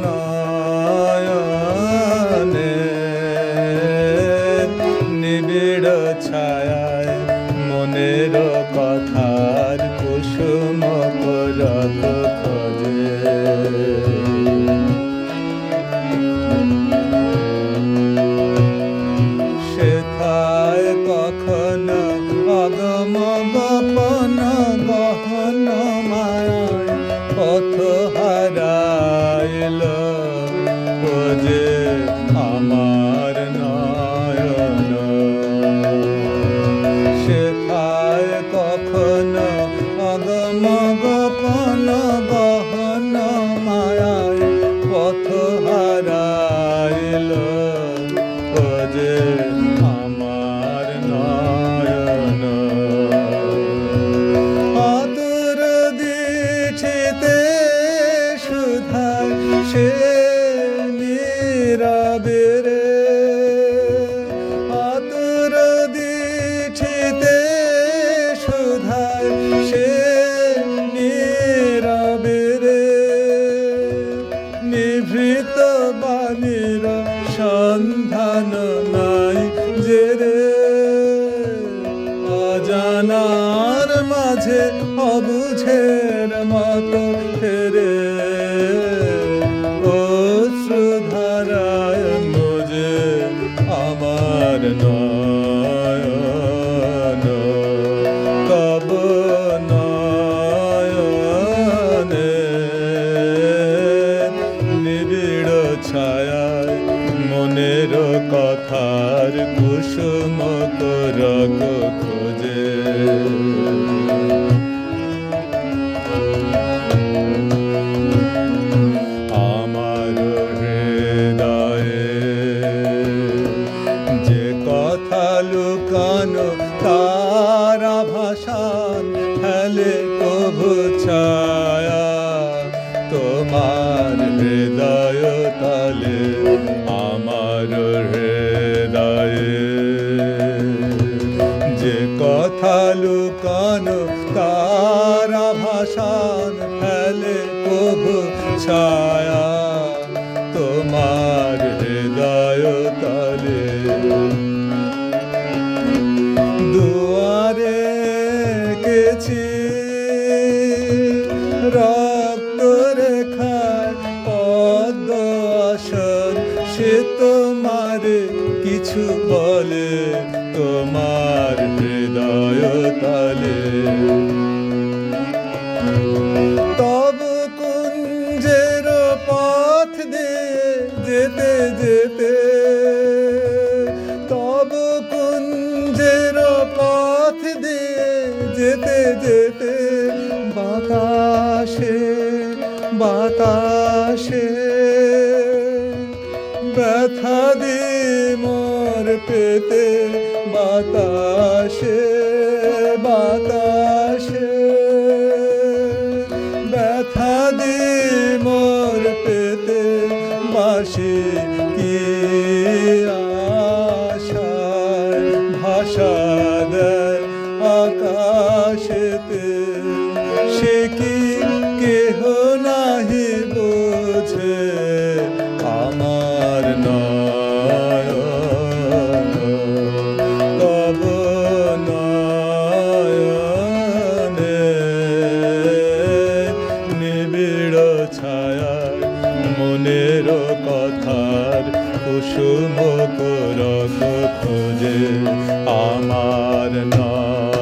নয়নে নিবিড় ছায়ায় মনের কথার কুসুম পরাগ খোঁজে। সেথায় কখনো অগম গোপন গহন মায়ায় পথ হারাইল ও যে আমার নয়ন। সেথায় কখনো অগম গোপন গহন মায়ায় পথ হারাইল ও যে আমার নয়ন। আতুর দিঠিতে সুধায় সে নীরবে রে, আতুর দিঠিতে সুধায় সে নীরবে রে। নিভৃত বাণীর সন্ধান নাই যে রে, অজানার মাঝে অবুঝের মতো ফেরে অশ্রুধারায় মুজে আমার নয়ন। তব নয়নে নিবিড় ছায়ায় মনের কথার কুসুম পরাগ খোঁজে। আমার হৃদয়ে যে কথা লুকানো তার আভাসান ফেলে কভু ছায়া তোমার হৃদয় তালে। আমার হৃদয়ে যে কথা লুকানো তার আভাসান ফেলে কভু ছায়া তোমার হৃদয় তালে। দুয়ারে গেছি রক্ত রেখায় পদ্ম আসন, সে তোমার কিছু বলে তোমার হৃদয় তালে। তব কুঞ্জের পথ দিয়ে যেতে যেতে, তব কুঞ্জের পথ দিয়ে যেতে যেতে বাতাসে বাতাসে ব্যথা দি মোর পেতে। বাতাসে বাতাসে ব্যথা দি মোর পেতে। বাসি কি আশায় ভাষা দেয় আকাশেতে, সে কি কেহ নাহি বোঝে আমার নয়ন। তব নয়নে নিবিড় ছায়ায় মনের কথার কুসুম পরাগ খোঁজে আমার নয়ন।